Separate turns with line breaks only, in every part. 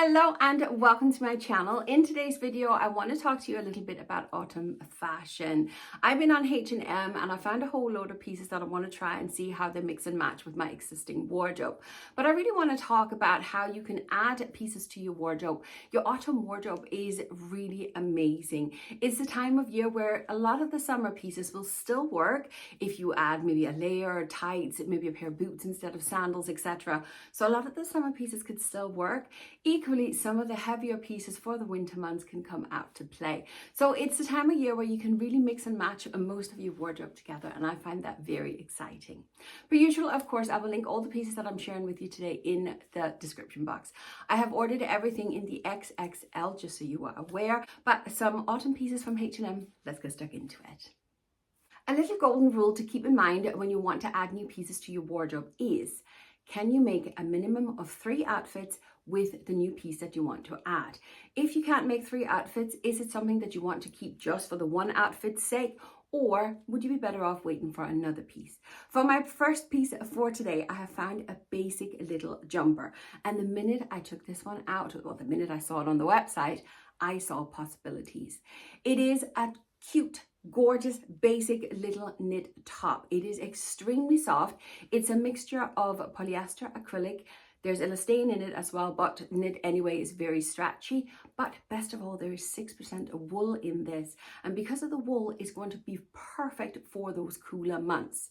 Hello and welcome to my channel. In today's video, I want to talk to you a little bit about autumn fashion. I've been on H&M and I found a whole load of pieces that I want to try and see how they mix and match with my existing wardrobe. But I really want to talk about how you can add pieces to your wardrobe. Your autumn wardrobe is really amazing. It's the time of year where a lot of the summer pieces will still work if you add maybe a layer, tights, maybe a pair of boots instead of sandals, etc. So a lot of the summer pieces could still work. Equally, some of the heavier pieces for the winter months can come out to play. So it's the time of year where you can really mix and match most of your wardrobe together, and I find that very exciting. Per usual, of course, I will link all the pieces that I'm sharing with you today in the description box. I have ordered everything in the XXL, just so you are aware, but some autumn pieces from H&M. Let's get stuck into it. A little golden rule to keep in mind when you want to add new pieces to your wardrobe is, can you make a minimum of 3 outfits with the new piece that you want to add? If you can't make 3 outfits, is it something that you want to keep just for the one outfit's sake? Or would you be better off waiting for another piece? For my first piece for today, I have found a basic little jumper. And the minute I took this one out, or the minute I saw it on the website, I saw possibilities. It is a cute, gorgeous, basic little knit top. It is extremely soft. It's a mixture of polyester, acrylic. There's elastane in it as well, but knit anyway is very stretchy. But best of all, there is 6% wool in this. And because of the wool, it's going to be perfect for those cooler months.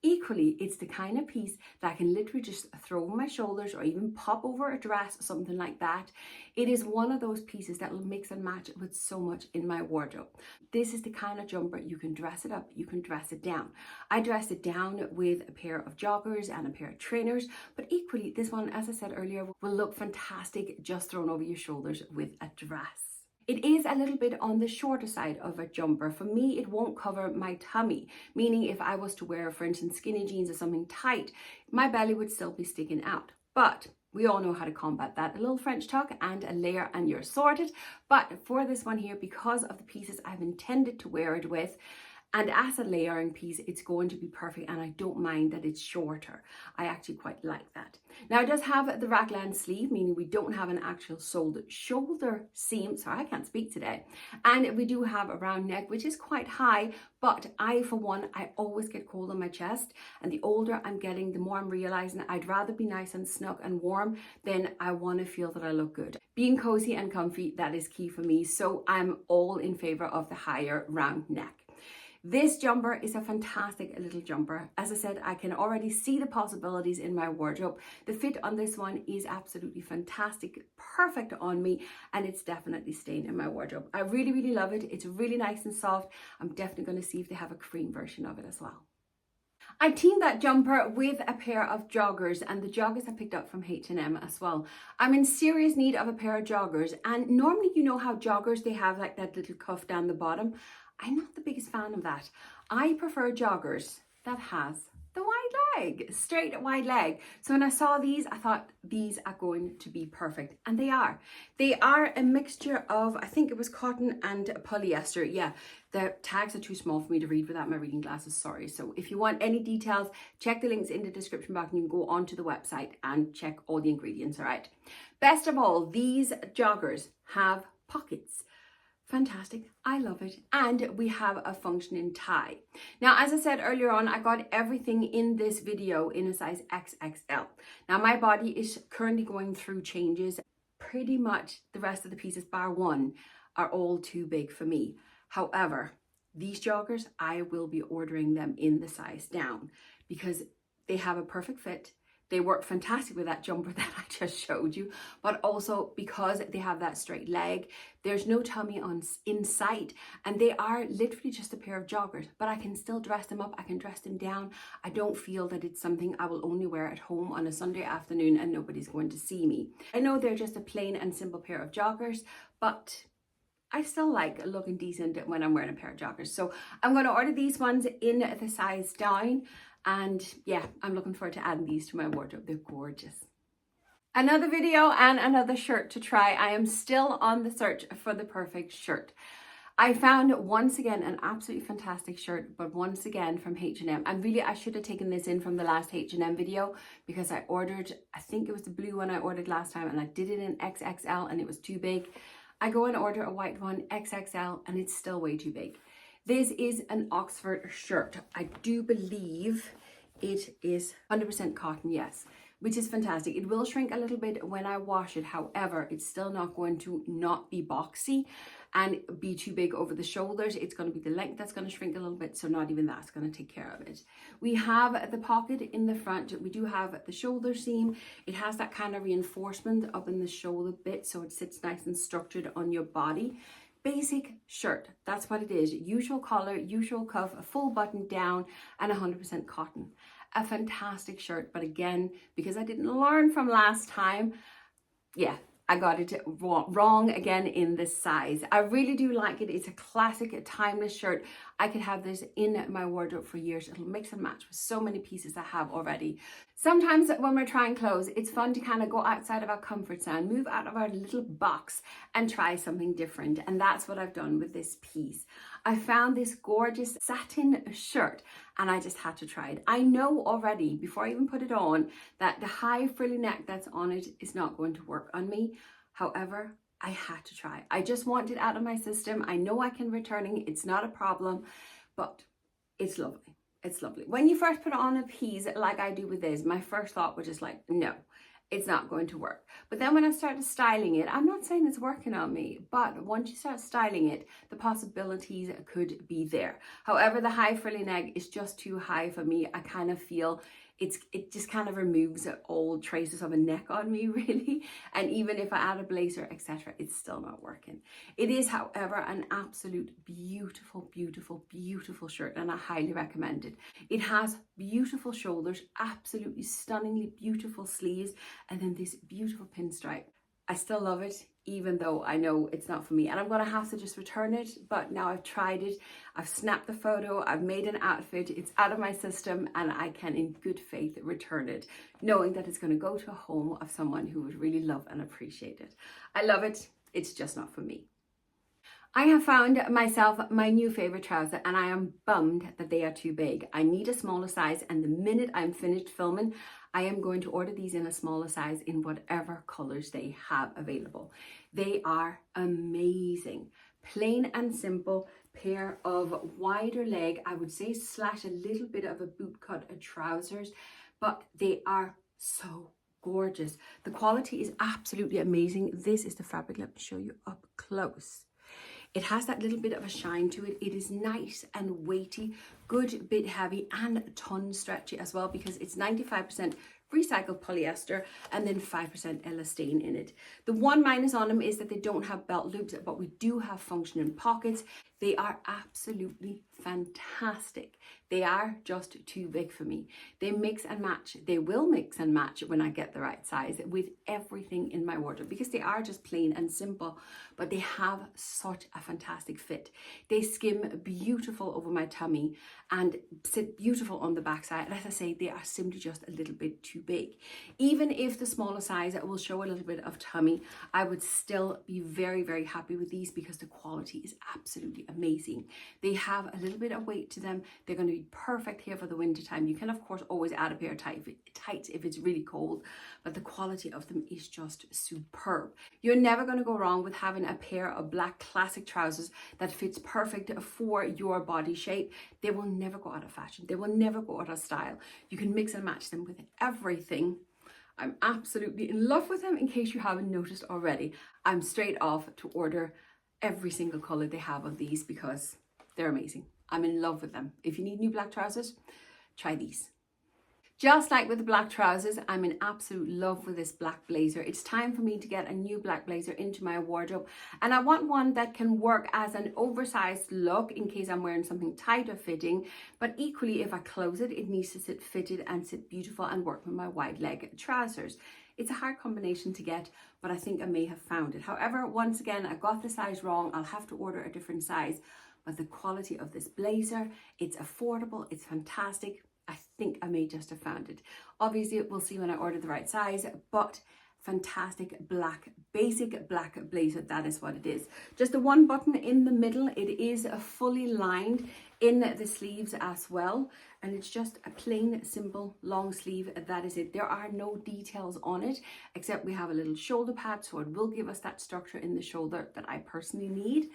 Equally, it's the kind of piece that I can literally just throw over my shoulders or even pop over a dress, something like that. It is one of those pieces that will mix and match with so much in my wardrobe. This is the kind of jumper you can dress it up, you can dress it down. I dressed it down with a pair of joggers and a pair of trainers, but equally this one, as I said earlier, will look fantastic just thrown over your shoulders with a dress. It is a little bit on the shorter side of a jumper. For me, it won't cover my tummy, meaning if I was to wear, for instance, skinny jeans or something tight, my belly would still be sticking out. But we all know how to combat that. A little French tuck and a layer and you're sorted. But for this one here, because of the pieces I've intended to wear it with, and as a layering piece, it's going to be perfect, and I don't mind that it's shorter. I actually quite like that. Now it does have the raglan sleeve, meaning we don't have an actual shoulder seam. Sorry, I can't speak today. And we do have a round neck, which is quite high, but for one, I always get cold on my chest. And the older I'm getting, the more I'm realizing I'd rather be nice and snug and warm than I want to feel that I look good. Being cozy and comfy, that is key for me. So I'm all in favor of the higher round neck. This jumper is a fantastic little jumper. As I said, I can already see the possibilities in my wardrobe. The fit on this one is absolutely fantastic, perfect on me, and it's definitely staying in my wardrobe. I really, really love it. It's really nice and soft. I'm definitely going to see if they have a cream version of it as well. I teamed that jumper with a pair of joggers, and the joggers I picked up from H&M as well. I'm in serious need of a pair of joggers, and normally you know how joggers, they have like that little cuff down the bottom. I'm not the biggest fan of that. I prefer joggers that has the wide leg, straight wide leg. So when I saw these, I thought these are going to be perfect, and they are. They are a mixture of, I think it was cotton and polyester. Yeah, the tags are too small for me to read without my reading glasses, sorry. So if you want any details, check the links in the description box and you can go onto the website and check all the ingredients, all right? Best of all, these joggers have pockets. Fantastic, I love it. And we have a functioning tie. Now, as I said earlier on, I got everything in this video in a size XXL. Now, my body is currently going through changes. Pretty much the rest of the pieces, bar one, are all too big for me. However, these joggers, I will be ordering them in the size down because they have a perfect fit. They work fantastic with that jumper that I just showed you, but also because they have that straight leg, there's no tummy in sight, and they are literally just a pair of joggers, but I can still dress them up, I can dress them down. I don't feel that it's something I will only wear at home on a Sunday afternoon and nobody's going to see me. I know they're just a plain and simple pair of joggers, but I still like looking decent when I'm wearing a pair of joggers. So I'm going to order these ones in the size down. And yeah, I'm looking forward to adding these to my wardrobe. They're gorgeous. Another video and another shirt to try. I am still on the search for the perfect shirt. I found once again an absolutely fantastic shirt, but once again from H&M. And really, I should have taken this in from the last H&M video because I ordered, I think it was the blue one I ordered last time, and I did it in XXL and it was too big. I go and order a white one, XXL, and it's still way too big. This is an Oxford shirt. I do believe it is 100% cotton, yes, which is fantastic. It will shrink a little bit when I wash it. However, it's still not going to not be boxy and be too big over the shoulders. It's going to be the length that's going to shrink a little bit, so not even that's going to take care of it. We have the pocket in the front. We do have the shoulder seam. It has that kind of reinforcement up in the shoulder bit, so it sits nice and structured on your body. Basic shirt, that's what it is. Usual collar, usual cuff, a full button down, and 100% cotton. A fantastic shirt, but again, because I didn't learn from last time, yeah, I got it wrong again in the size. I really do like it. It's a classic, timeless shirt. I could have this in my wardrobe for years. It'll mix and match with so many pieces I have already. Sometimes when we're trying clothes, it's fun to kind of go outside of our comfort zone, move out of our little box and try something different. And that's what I've done with this piece. I found this gorgeous satin shirt and I just had to try it. I know already, before I even put it on, that the high frilly neck that's on it is not going to work on me. However, I had to try. I just want it out of my system. I know I can return it. It's not a problem, but it's lovely. It's lovely. When you first put on a piece like I do with this, my first thought was just like, no, it's not going to work. But then when I started styling it, I'm not saying it's working on me, but once you start styling it, the possibilities could be there. However, the high frilly neck is just too high for me. I kind of feel it just kind of removes all traces of a neck on me, really. And even if I add a blazer, etc., it's still not working. It is, however, an absolute beautiful, beautiful, beautiful shirt, and I highly recommend it. It has beautiful shoulders, absolutely stunningly beautiful sleeves, and then this beautiful pinstripe. I still love it, even though I know it's not for me, and I'm gonna have to just return it. But now I've tried it, I've snapped the photo, I've made an outfit, it's out of my system, and I can in good faith return it, knowing that it's going to go to a home of someone who would really love and appreciate it. I love it, it's just not for me. I have found myself my new favorite trouser, and I am bummed that they are too big. I need a smaller size, and the minute I'm finished filming, I am going to order these in a smaller size in whatever colors they have available. They are amazing. Plain and simple pair of wider leg, I would say, slash a little bit of a boot cut trousers, but they are so gorgeous. The quality is absolutely amazing. This is the fabric. Let me show you up close. It has that little bit of a shine to it. It is nice and weighty, good bit heavy, and a ton stretchy as well, because it's 95% recycled polyester and then 5% elastane in it. The one minus on them is that they don't have belt loops, but we do have functioning pockets. They are absolutely fantastic. They are just too big for me. They mix and match. They will mix and match when I get the right size with everything in my wardrobe, because they are just plain and simple, but they have such a fantastic fit. They skim beautiful over my tummy and sit beautiful on the backside. And as I say, they are simply just a little bit too big. Even if the smaller size will show a little bit of tummy, I would still be very, very happy with these because the quality is absolutely amazing. They have a little bit of weight to them. They're going to be perfect here for the winter time. You can of course always add a pair of tights if it's really cold, but the quality of them is just superb. You're never going to go wrong with having a pair of black classic trousers that fits perfect for your body shape. They will never go out of fashion. They will never go out of style. You can mix and match them with everything. I'm absolutely in love with them, in case you haven't noticed already. I'm straight off to order every single color they have of these because they're amazing. I'm in love with them. If you need new black trousers, try these. Just like with the black trousers, I'm in absolute love with this black blazer. It's time for me to get a new black blazer into my wardrobe, and I want one that can work as an oversized look in case I'm wearing something tighter fitting, but equally if I close it, it needs to sit fitted and sit beautiful and work with my wide leg trousers. It's a hard combination to get, but I think I may have found it. However, once again, I got the size wrong. I'll have to order a different size, but the quality of this blazer, it's affordable, it's fantastic. I think I may just have found it. Obviously, we'll see when I order the right size, but fantastic black, basic black blazer. That is what it is. Just the one button in the middle. It is fully lined in the sleeves as well. And it's just a plain, simple, long sleeve. That is it. There are no details on it, except we have a little shoulder pad, so it will give us that structure in the shoulder that I personally need.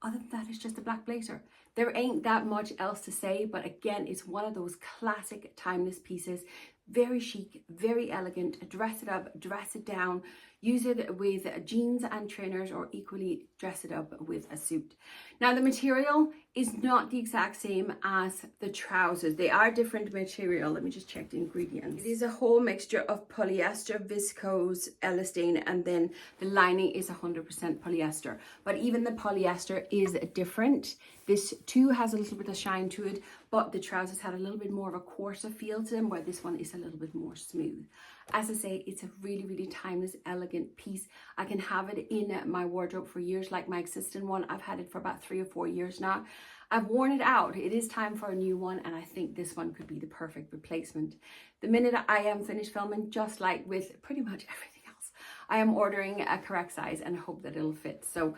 Other than that, it's just a black blazer. There ain't that much else to say, but again, it's one of those classic timeless pieces. Very chic, very elegant. Dress it up, dress it down. Use it with jeans and trainers, or equally dress it up with a suit. Now, the material is not the exact same as the trousers. They are different material. Let me just check the ingredients. It is a whole mixture of polyester, viscose, elastane, and then the lining is 100% polyester. But even the polyester is different. This too has a little bit of shine to it, but the trousers had a little bit more of a coarser feel to them, where this one is a little bit more smooth. As I say, it's a really, really timeless, elegant piece. I can have it in my wardrobe for years, like my existing one. I've had it for about 3 or 4 years now. I've worn it out. It is time for a new one, and I think this one could be the perfect replacement. The minute I am finished filming, just like with pretty much everything else, I am ordering a correct size and hope that it'll fit. So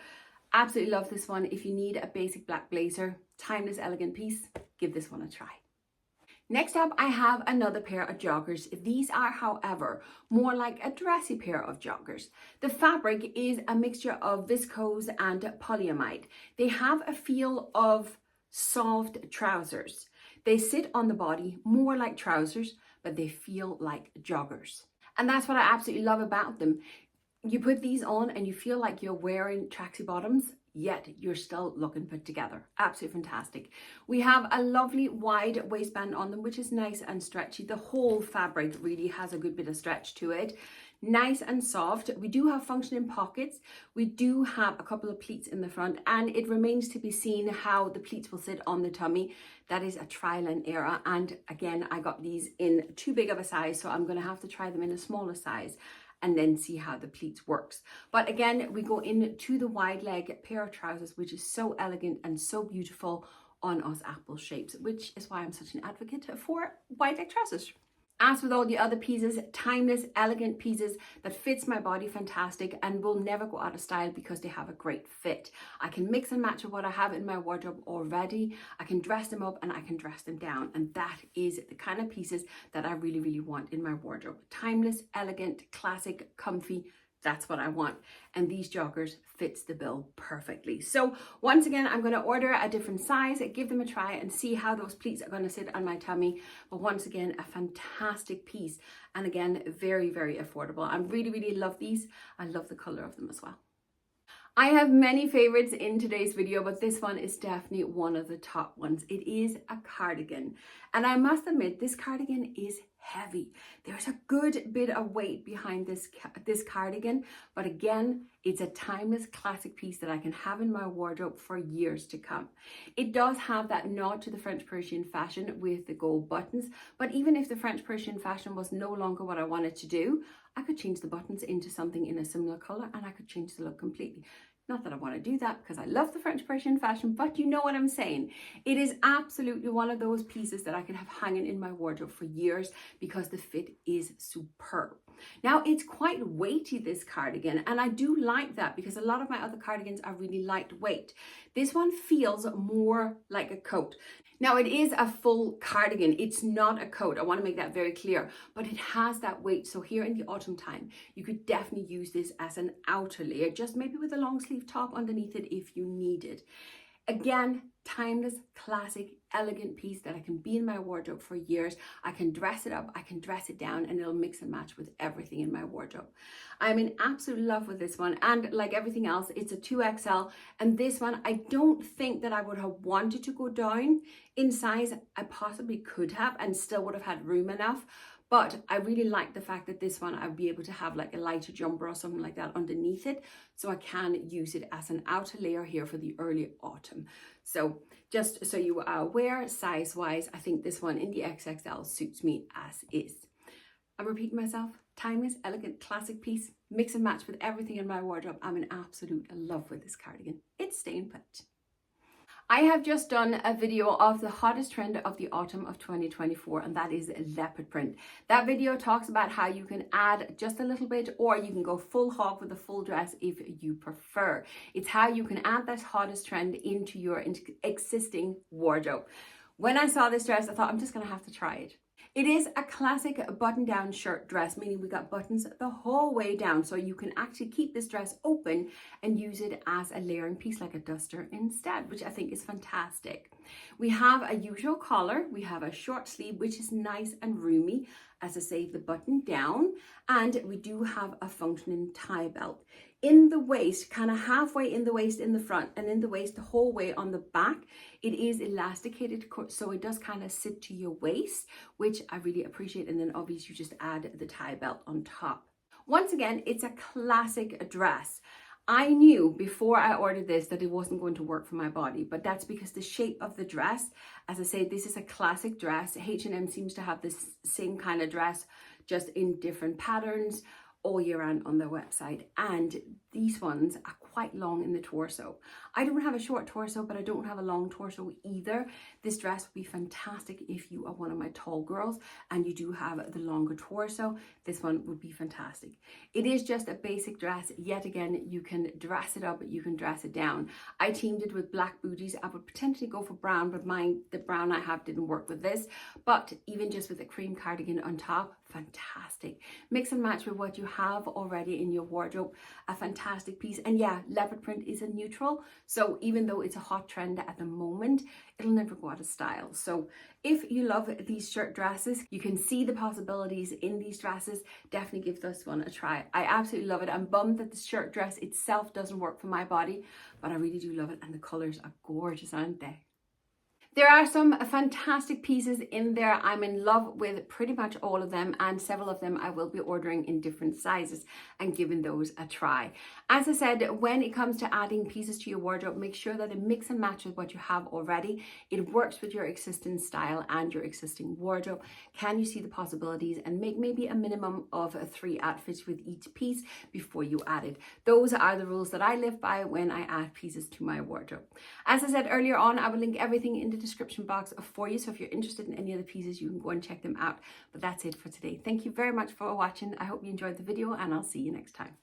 absolutely love this one. If you need a basic black blazer, timeless, elegant piece, give this one a try. Next up, I have another pair of joggers. These are, however, more like a dressy pair of joggers. The fabric is a mixture of viscose and polyamide. They have a feel of soft trousers. They sit on the body more like trousers, but they feel like joggers. And that's what I absolutely love about them. You put these on and you feel like you're wearing tracksuit bottoms, yet you're still looking put together. Absolutely fantastic. We have a lovely wide waistband on them, which is nice and stretchy. The whole fabric really has a good bit of stretch to it. Nice and soft. We do have functioning pockets. We do have a couple of pleats in the front, and it remains to be seen how the pleats will sit on the tummy. That is a trial and error. And again, I got these in too big of a size, so I'm going to have to try them in a smaller size and then see how the pleats works. But again, we go into the wide leg pair of trousers, which is so elegant and so beautiful on us apple shapes, which is why I'm such an advocate for wide leg trousers. As with all the other pieces, timeless, elegant pieces that fits my body fantastic and will never go out of style because they have a great fit. I can mix and match with what I have in my wardrobe already. I can dress them up and I can dress them down. And that is the kind of pieces that I really, really want in my wardrobe. Timeless, elegant, classic, comfy. That's what I want. And these joggers fits the bill perfectly. So once again, I'm going to order a different size, give them a try and see how those pleats are going to sit on my tummy. But once again, a fantastic piece. And again, very, very affordable. I really, really love these. I love the color of them as well. I have many favorites in today's video, but this one is definitely one of the top ones. It is a cardigan. And I must admit, this cardigan is heavy. There's a good bit of weight behind this cardigan, but again, it's a timeless classic piece that I can have in my wardrobe for years to come. It does have that nod to the French Persian fashion with the gold buttons, but even if the French Persian fashion was no longer what I wanted to do, I could change the buttons into something in a similar color and I could change the look completely. Not that I want to do that because I love the French Persian fashion, but you know what I'm saying. It is absolutely one of those pieces that I can have hanging in my wardrobe for years because the fit is superb. Now, it's quite weighty, this cardigan, and I do like that because a lot of my other cardigans are really lightweight. This one feels more like a coat. Now, it is a full cardigan. It's not a coat. I want to make that very clear, but it has that weight. So here in the autumn time, you could definitely use this as an outer layer, just maybe with a long sleeve top underneath it if you need it. Again, timeless, classic, elegant piece that I can be in my wardrobe for years. I can dress it up, I can dress it down, and it'll mix and match with everything in my wardrobe. I'm in absolute love with this one, and like everything else, it's a 2XL, and this one, I don't think that I would have wanted to go down in size. I possibly could have and still would have had room enough, but I really like the fact that this one, I'd be able to have like a lighter jumper or something like that underneath it. So I can use it as an outer layer here for the early autumn. So just so you are aware, size-wise, I think this one in the XXL suits me as is. I'm repeating myself, timeless, elegant, classic piece, mix and match with everything in my wardrobe. I'm in absolute love with this cardigan. It's staying put. I have just done a video of the hottest trend of the autumn of 2024, and that is leopard print. That video talks about how you can add just a little bit, or you can go full hog with a full dress if you prefer. It's how you can add that hottest trend into your existing wardrobe. When I saw this dress, I thought I'm just gonna have to try it. It is a classic button-down shirt dress, meaning we got buttons the whole way down, so you can actually keep this dress open and use it as a layering piece like a duster instead, which I think is fantastic. We have a usual collar, we have a short sleeve, which is nice and roomy, as I say, the button down, and we do have a functioning tie belt. In the waist, kind of halfway in the waist in the front and in the waist the whole way on the back, it is elasticated, so it does kind of sit to your waist, which I really appreciate. And then obviously you just add the tie belt on top. Once again, it's a classic dress. I knew before I ordered this that it wasn't going to work for my body, but that's because the shape of the dress, as I say, this is a classic dress. H&M seems to have this same kind of dress, just in different patterns all year round on their website, and these ones are quite long in the torso. I don't have a short torso, but I don't have a long torso either. This dress would be fantastic if you are one of my tall girls and you do have the longer torso. This one would be fantastic. It is just a basic dress. Yet again, you can dress it up, you can dress it down. I teamed it with black booties. I would potentially go for brown, but the brown I have didn't work with this. But even just with a cream cardigan on top, fantastic. Mix and match with what you have already in your wardrobe, a fantastic piece. And yeah, leopard print is a neutral, so even though it's a hot trend at the moment, it'll never go out of style. So if you love these shirt dresses, you can see the possibilities in these dresses, definitely give this one a try. I absolutely love it. I'm bummed that the shirt dress itself doesn't work for my body, but I really do love it, and the colors are gorgeous, aren't they? There are some fantastic pieces in there. I'm in love with pretty much all of them, and several of them I will be ordering in different sizes and giving those a try. As I said, when it comes to adding pieces to your wardrobe, make sure that it mix and match with what you have already. It works with your existing style and your existing wardrobe. Can you see the possibilities, and make maybe a minimum of 3 outfits with each piece before you add it. Those are the rules that I live by when I add pieces to my wardrobe. As I said earlier on, I will link everything in the description box for you, so if you're interested in any of the pieces, you can go and check them out. But that's it for today. Thank you very much for watching. I hope you enjoyed the video, and I'll see you next time.